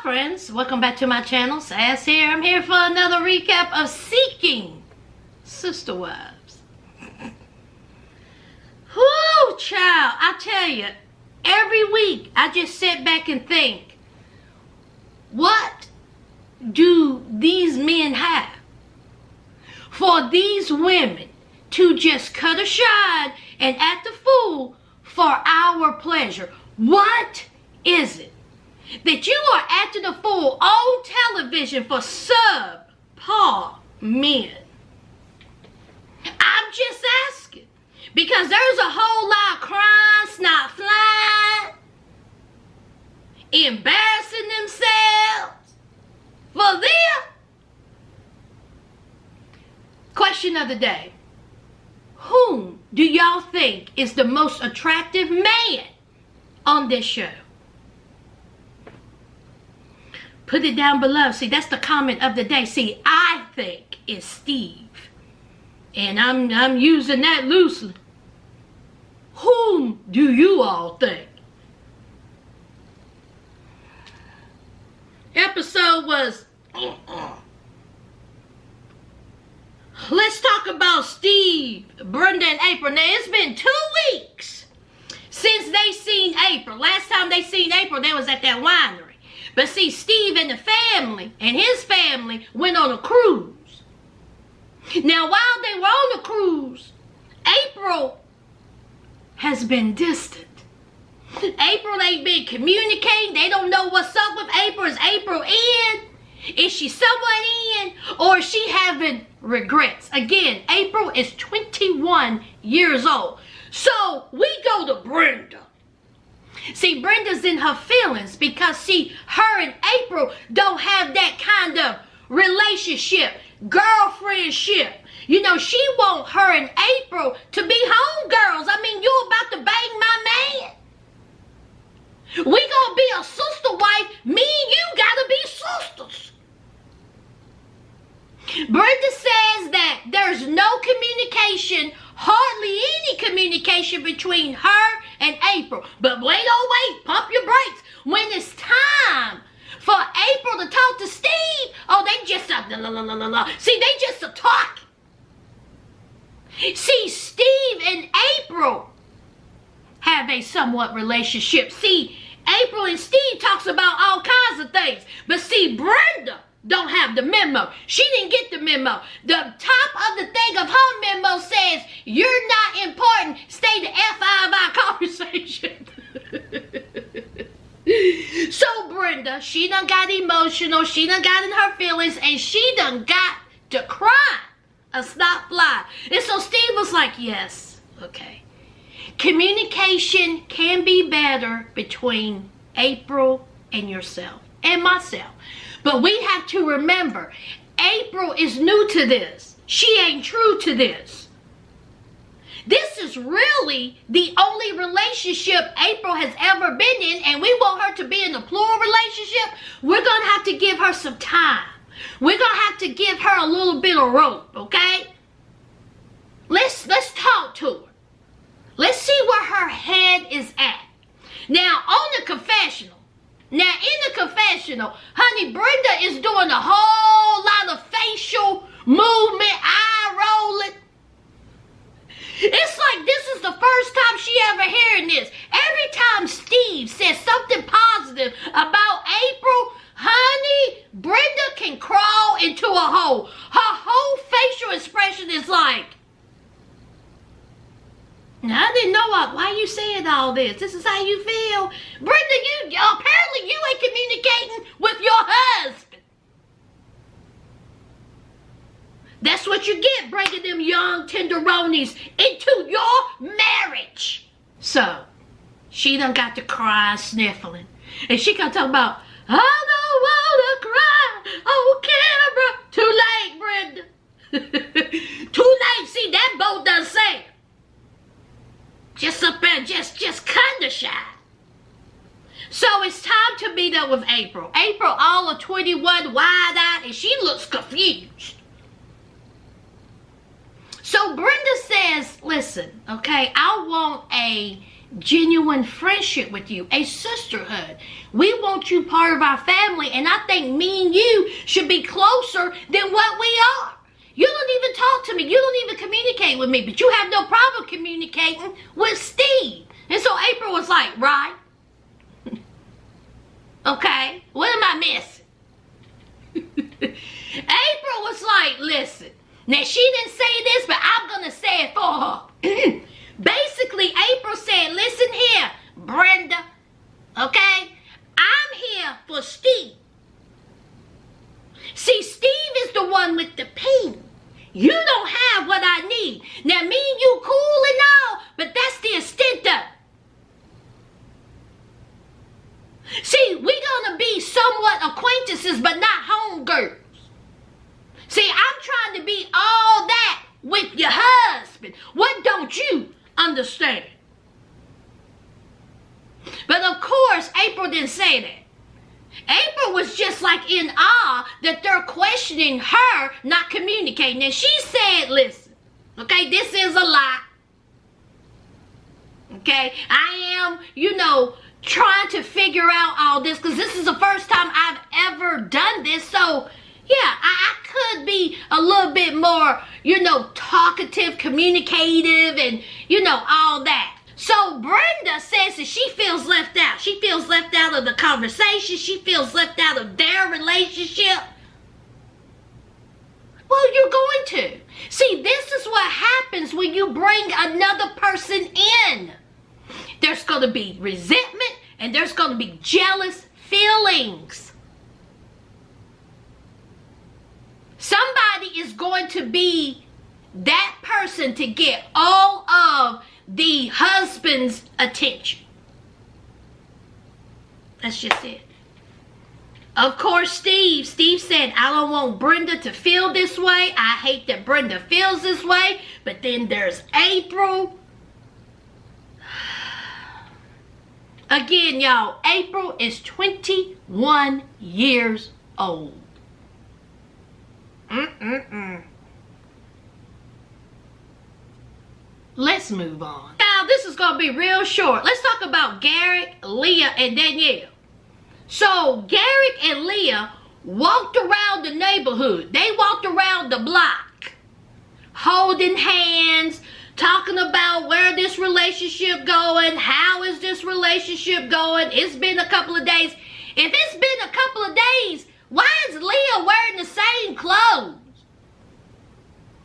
friends, welcome back to my channel. Sass here. I'm here for another recap of Seeking Sister Wives. Whoo, child, I tell you, every week I just sit back and think, what do these men have for these women to just cut aside and act a fool for our pleasure? What is it that you are acting a fool on television for subpar men? I'm just asking, because there's a whole lot of crying, snot flying, embarrassing themselves for them. Question of the day: whom do y'all think is the most attractive man on this show? Put it down below. See, that's the comment of the day. See, I think it's Steve, and I'm using that loosely. Whom do you all think? Episode was let's talk about Steve, Brenda, and April. Now, it's been 2 weeks since they seen April. Last time they seen April, they was at that winery. But see, Steve and the family and his family went on a cruise. Now, while they were on the cruise, April has been distant. April ain't been communicating. They don't know what's up with April. Is April in? Is she somewhat in? Or is she having regrets? Again, April is 21 years old. So we go to Brenda. See, Brenda's in her feelings because, see, her and April don't have that kind of relationship, girlfriendship. You know, she want her and April to be homegirls. I mean, you about to bang my man? We gonna be a sister wife. Me and you gotta be sisters. Brenda says that there's no communication, hardly any communication between her and April. But wait, oh wait, pump your brakes. When it's time for April to talk to Steve, oh, they just see, they just a talk. See, Steve and April have a somewhat relationship. See, April and Steve talks about all kinds of things. But see, Brenda don't have the memo. She didn't get the memo. The top of the thing of her memo says, you're not important. Stay the F out of our conversation. So Brenda, she done got emotional. She done got in her feelings. And she done got to cry. A snot fly. And so Steve was like, yes, okay. Communication can be better between April and yourself and myself. But we have to remember, April is new to this. She ain't true to this. This is really the only relationship April has ever been in, and we want her to be in a plural relationship. We're going to have to give her some time. We're going to have to give her a little bit of rope, okay? Let's talk to her. Let's see where her head is at. Now, on the confessional. Now, in the confessional, honey, Brenda is doing a whole lot of facial movement, eye rolling. It's like this is the first time she ever hearing this. Every time Steve says something positive about April, honey, Brenda can crawl into a hole. Her whole facial expression is like, now, I didn't know why you saying all this. This is how you feel. Brenda, apparently you ain't communicating with your husband. That's what you get, bringing them young tenderonis into your marriage. So, she done got to cry, sniffling. And she gonna talk about, I don't wanna cry on camera. Too late, Brenda. Too late. See, that boat done sank. Just up there, just kind of shy. So it's time to meet up with April. April, all of 21, wide-eyed, and she looks confused. So Brenda says, listen, okay, I want a genuine friendship with you, a sisterhood. We want you part of our family, and I think me and you should be closer than what we are. You don't even talk to me. You don't even communicate with me, but you have no problem communicating with Steve. And so April was like, right? Okay, what am I missing? April was like, listen. Now, she didn't say this, but I'm going to say it for her. Basically, April said, listen here, Brenda, okay? I'm here for Steve. See, Steve is the one with the pain. You don't have what I need. Now, me and you cool and all, but that's the extent of it. See, we're going to be somewhat acquaintances, but not homegirls. See, I'm trying to be all that with your husband. What don't you understand? But of course, April didn't say that. April was just like in awe that they're questioning her not communicating. And she said, listen, okay, this is a lie. Okay, I am, trying to figure out all this because this is the first time I've ever done this. So, yeah, I could be a little bit more, talkative, communicative, and, all that. So Brenda says that she feels left out. She feels left out of the conversation. She feels left out of their relationship. Well, you're going to. See, this is what happens when you bring another person in. There's going to be resentment and there's going to be jealous feelings. Somebody is going to be that person to get all of the husband's attention. That's just it. Of course, Steve said, I don't want Brenda to feel this way. I hate that Brenda feels this way. But then there's April. Again, y'all, April is 21 years old. Let's move on. Now, this is going to be real short. Let's talk about Garrett, Leah, and Danielle. So, Garrett and Leah walked around the neighborhood. They walked around the block, holding hands, talking about where this relationship going, how is this relationship going. It's been a couple of days. If it's been a couple of days, why is Leah wearing the same clothes?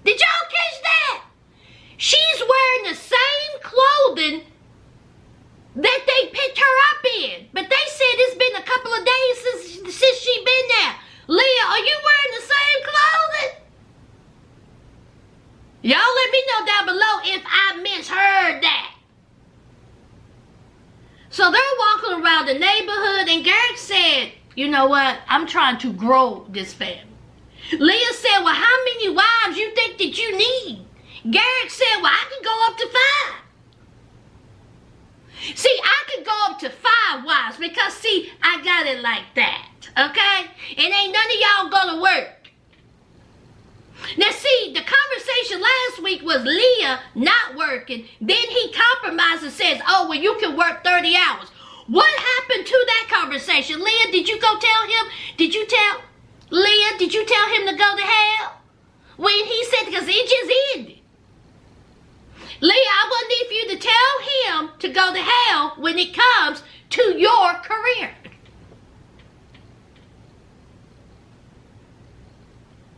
Did y'all catch that? She's wearing the same clothing that they picked her up in. But they said it's been a couple of days since she been there. Leah, are you wearing the same clothing? Y'all let me know down below if I misheard that. So they're walking around the neighborhood and Garrett said, you know what? I'm trying to grow this family. Leah said, well, how many wives you think that you need? Garrett said, well, I can go up to 5. See, I could go up to 5 wives because, see, I got it like that, okay? And ain't none of y'all gonna work. Now, see, the conversation last week was Leah not working. Then he compromised and says, oh, well, you can work 30 hours. What happened to that conversation? Leah, did you go tell him? Leah, did you tell him to go to hell? When he said, because it just ended. Leah, I will need for you to tell him to go to hell when it comes to your career.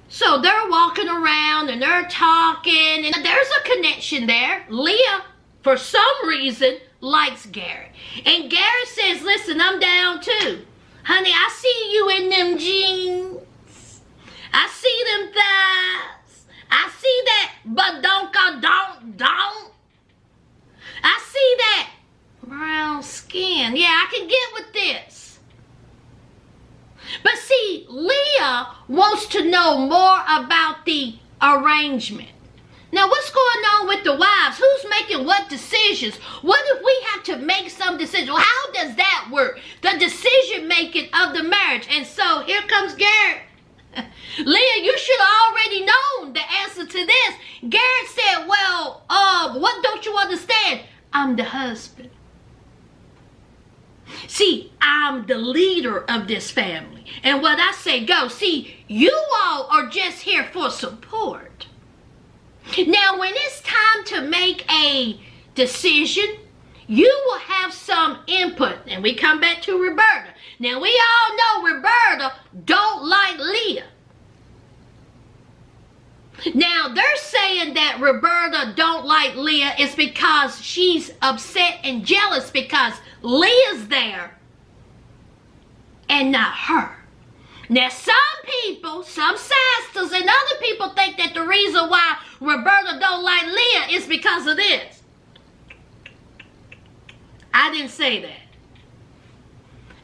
So they're walking around and they're talking and there's a connection there. Leah, for some reason, likes Garrett. And Garrett says, listen, I'm down too. Honey, I see you in them jeans. I see them thighs. I see that badonka don't. I see that brown skin. Yeah, I can get with this. But see, Leah wants to know more about the arrangement. Now, what's going on with the wives? Who's making what decisions? What if we have to make some decisions? Well, how does that work? The decision making of the marriage. And so here comes Garrett. Leah, you should have already known the answer to this. Garrett said, well, what don't you understand? I'm the husband. See, I'm the leader of this family. And when I say go, see, you all are just here for support. Now, when it's time to make a decision, you will have some input. And we come back to Roberta. Now, we all know Roberta don't like Leah. Now, they're saying that Roberta don't like Leah is because she's upset and jealous because Leah's there and not her. Now, some people, some sisters and other people think that the reason why Roberta don't like Leah is because of this. I didn't say that.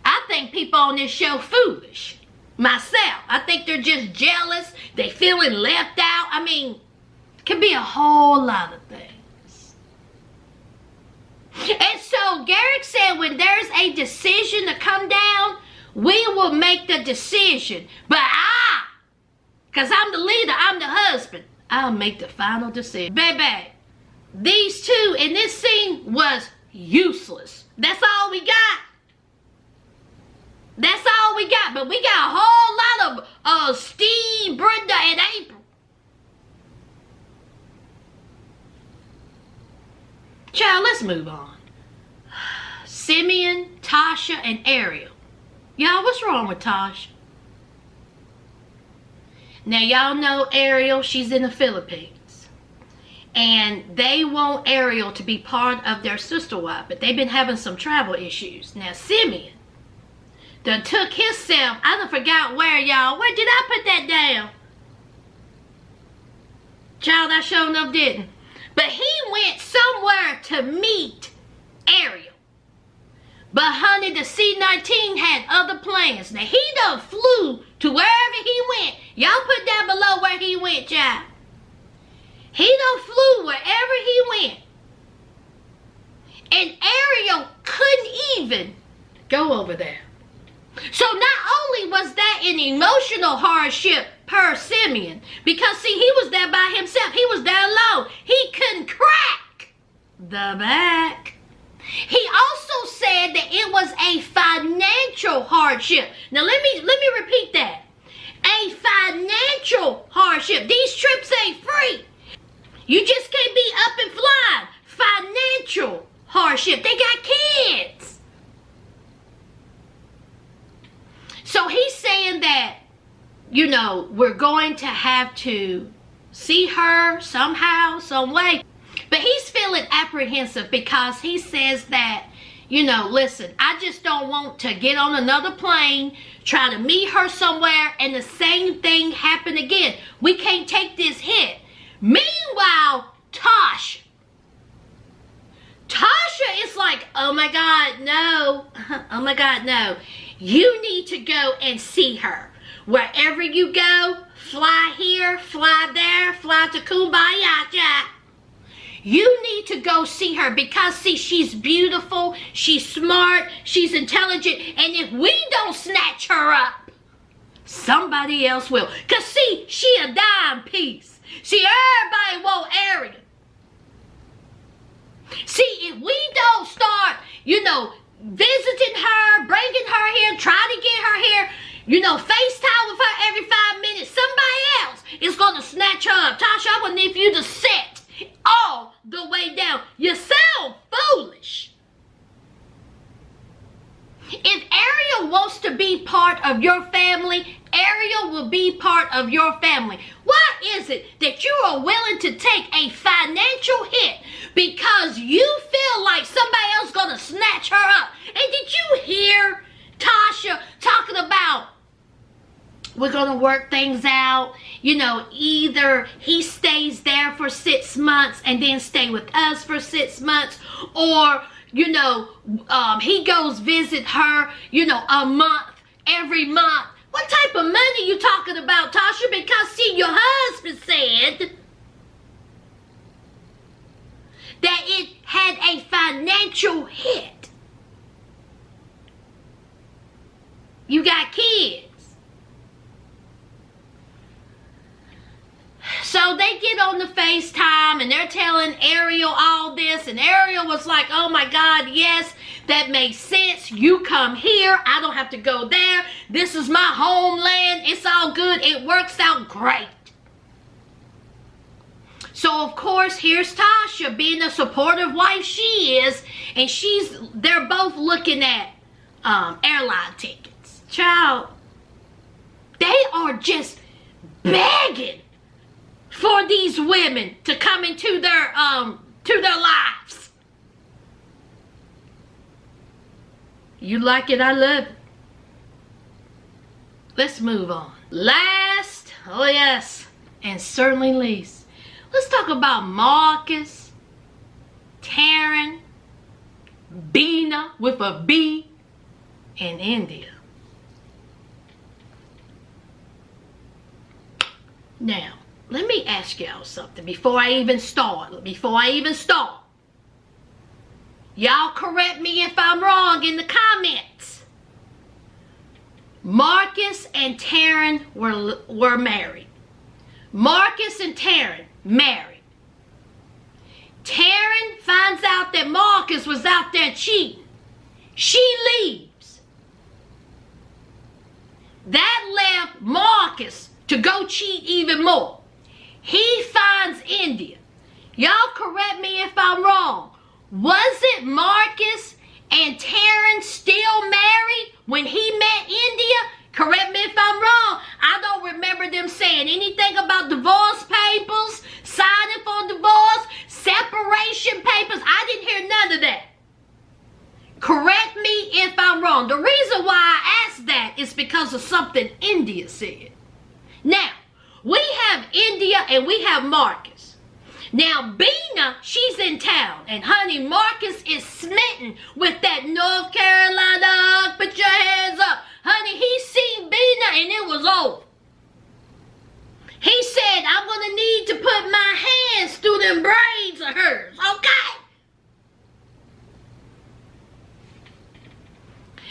I think people on this show foolish. Myself. I think they're just jealous. They feeling left out. I mean, it could be a whole lot of things. And so Garrick said when there's a decision to come down, we will make the decision. But because I'm the leader, I'm the husband, I'll make the final decision. Baby, these two in this scene was useless. That's all we got. That's all we got. But we got a whole lot of Steve, Brenda, and April. Child, let's move on. Simeon, Tasha, and Ariel. Y'all, what's wrong with Tasha? Now, y'all know Ariel, she's in the Philippines. And they want Ariel to be part of their sister wife, but they've been having some travel issues. Now, Simeon done took himself, I done forgot where, y'all. Where did I put that down? Child, I sure enough didn't. But he went somewhere to meet Ariel. But honey, the C-19 had other plans. Now, he done flew to wherever he went. Y'all put down below where he went, child. He done flew wherever he went. And Ariel couldn't even go over there. So not only was that an emotional hardship per Simeon, because see, he was there by himself. He was there alone. He couldn't crack the back. He also said that it was a financial hardship. Now let me repeat that. A financial hardship. These trips ain't free. You just can't be up and flying. Financial hardship. They got kids. So he's saying that, you know, we're going to have to see her somehow, some way. But he's feeling apprehensive because he says that, you know, listen, I just don't want to get on another plane, try to meet her somewhere, and the same thing happen again. We can't take this hit. Meanwhile, Tasha is like, oh my God, no. Oh my God, no. You need to go and see her. Wherever you go, fly here, fly there, fly to Kumbaya, Jack. You need to go see her because, see, she's beautiful, she's smart, she's intelligent, and if we don't snatch her up, somebody else will. Because, see, she a dime piece. See, everybody want Ariel. See, if we don't start, you know, visiting her, bringing her here, trying to get her here, you know, FaceTime with her every 5 minutes, somebody else is going to snatch her up. Tasha, I would need for you to sit all the way down. You sound foolish. If Ariel wants to be part of your family, Ariel will be part of your family. Why is it that you are willing to take a financial hit because you feel like somebody else is going to snatch her up? And did you hear Tasha talking about, we're going to work things out? You know, either he stays there for 6 months and then stay with us for 6 months, or, you know, he goes visit her, you know, a month, every month. What type of money you talking about, Tasha? Because, see, your husband said that it had a financial hit. You got kids. So they get on the FaceTime and they're telling Ariel all this, and Ariel was like, oh my God, yes, that makes sense. You come here, I don't have to go there. This is my homeland. It's all good. It works out great. So of course, here's Tasha being a supportive wife she is, and they're both looking at airline tickets. Child, they are just begging for these women to come into their lives. You like it, I love it. Let's move on. Last, oh yes, and certainly least, let's talk about Marcus, Taryn, Bina with a B, and India. Now, let me ask y'all something before I even start. Y'all correct me if I'm wrong in the comments. Marcus and Taryn were married. Marcus and Taryn married. Taryn finds out that Marcus was out there cheating. She leaves. That left Marcus to go cheat even more. He finds India. Y'all correct me if I'm wrong. Wasn't Marcus and Taryn still married when he met India? Correct me if I'm wrong. I don't remember them saying anything about divorce papers, signing for divorce, separation papers. I didn't hear none of that. Correct me if I'm wrong. The reason why I asked that is because of something India said. Now, we have India and we have Marcus. Now, Bina, she's in town. And honey, Marcus is smitten with that North Carolina. Put your hands up. Honey, he seen Bina and it was over. He said, I'm going to need to put my hands through them braids of hers. Okay?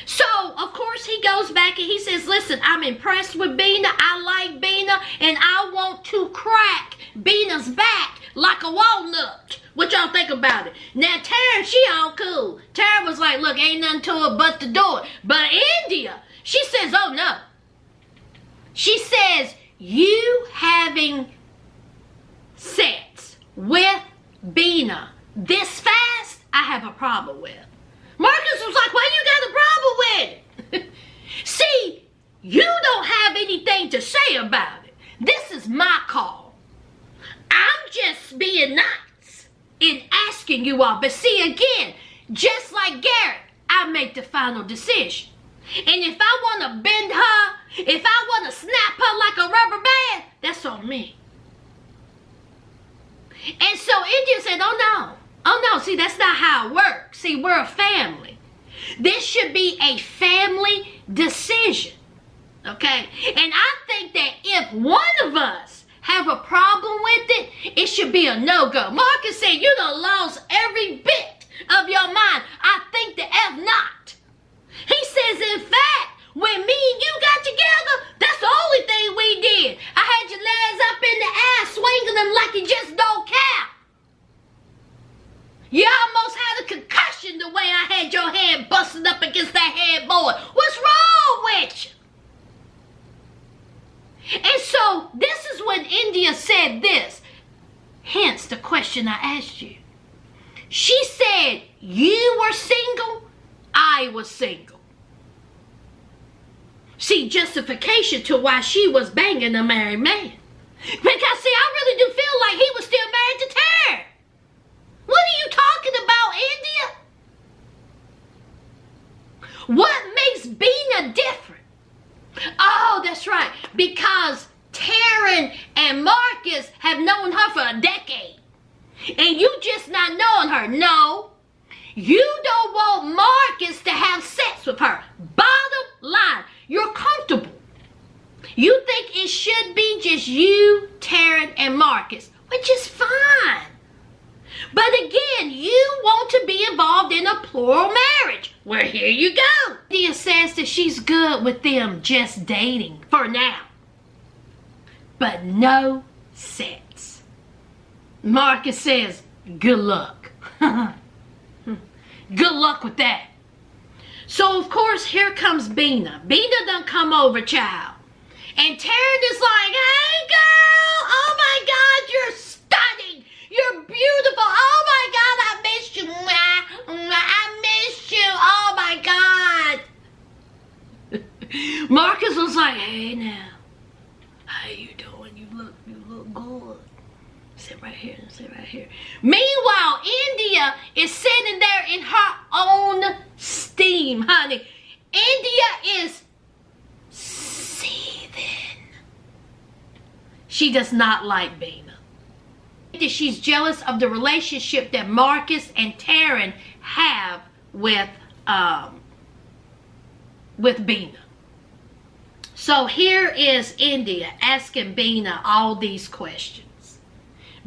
So, of course, he goes back and he says, listen, I'm impressed with Bina. I like Bina. And I want to crack Bina's back like a walnut. What y'all think about it? Now, Taryn, she all cool. Taryn was like, look, ain't nothing to it but to do it. But India, she says, oh, no. She says, you having sex with Bina this fast, I have a problem with. Marcus was like, why you got a problem with it? See, you don't have anything to say about it. This is my call. I'm just being nice in asking you all. But see, again, just like Garrett, I make the final decision. And if I want to bend her, if I want to snap her like a rubber band, that's on me. And so India said, oh no. Oh no, see, that's not how it works. See, we're a family. This should be a family decision. Okay? And I think that if one of us have a problem with it, it should be a no-go. Marcus said, you done lost every bit of your mind. I think the F not. He says, in fact, when me and you got together, that's the only thing we did. I had your legs up in the air, swinging them like you just don't care. You almost had a concussion the way I had your head busting up against that headboard. What's wrong with you? And so this is when India said this. Hence the question I asked you. She said, you were single, I was single. See, justification to why she was banging a married man. Because see, I really do feel like he was still married to Taryn. What are you talking about, India? What makes Bina different? Oh, that's right. Because Taryn and Marcus have known her for a decade. And you just not knowing her. No. You don't want Marcus to have sex with her. Bottom line. You're comfortable. You think it should be just you, Taryn, and Marcus. Which is fine. But again, you want to be involved in a plural marriage. Well, here you go. India says that she's good with them just dating for now. But no sex. Marcus says, good luck. Good luck with that. So, of course, here comes Bina. Bina done come over, child. And Taryn is like, hey, girl, oh, my God, you're stunning. You're beautiful. Oh, my God, I miss you. I miss you. Oh, my God. Marcus was like, hey, now. How you doing? You look good. Sit right here. Sit right here. Meanwhile, India is sitting there in her own steam, honey. India is seething. She does not like Bina. She's jealous of the relationship that Marcus and Taryn have with Bina. So here is India asking Bina all these questions.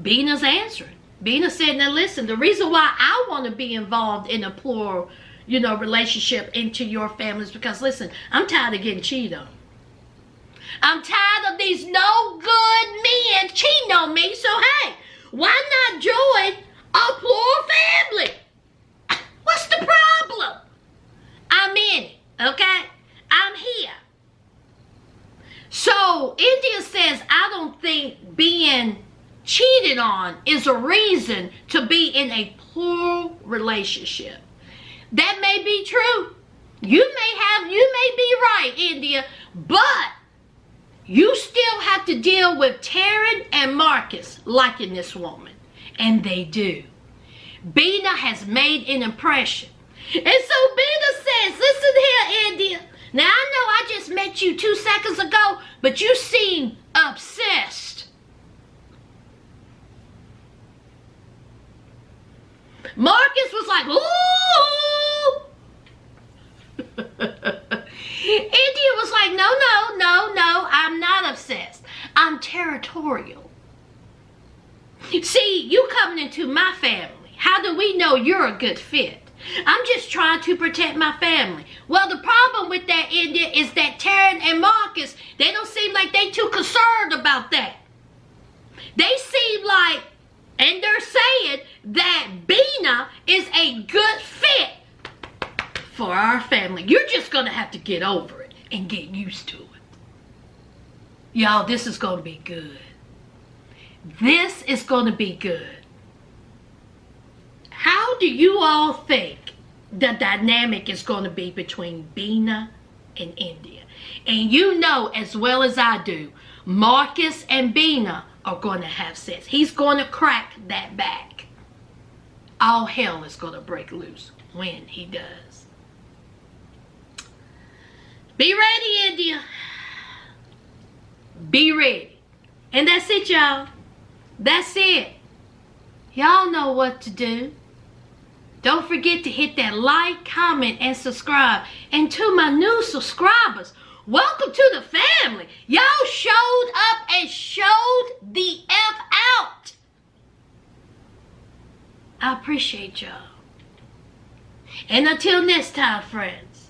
Bina's answering. Bina said, now listen, the reason why I want to be involved in a plural, relationship into your family is because, listen, I'm tired of getting cheated on. I'm tired of these no good men cheating on me. So, hey, why not join a plural family? What's the problem? I'm in it, okay? I'm here. So, India says, I don't think being cheated on is a reason to be in a plural relationship. That may be true. You may be right, India, but you still have to deal with Taryn and Marcus liking this woman. And they do. Bina has made an impression. And so Bina says, listen here, India. Now, I know I just met you 2 seconds ago, but you seem obsessed. Marcus was like, ooh. India was like, no, I'm not obsessed. I'm territorial. See, you coming into my family. How do we know you're a good fit? I'm just trying to protect my family. Well, the problem with that, India, is that Taryn and Marcus, they don't seem like they too concerned about that. They seem like, and they're saying that Bina is a good fit for our family. You're just going to have to get over it and get used to it. Y'all, this is going to be good. This is going to be good. How do you all think the dynamic is going to be between Bina and India? And you know as well as I do, Marcus and Bina are going to have sex. He's going to crack that back. All hell is going to break loose when he does. Be ready, India. Be ready. And that's it, y'all. That's it. Y'all know what to do. Don't forget to hit that like, comment, and subscribe. And to my new subscribers, welcome to the family. Y'all showed up and showed the F out. I appreciate y'all. And until next time, friends,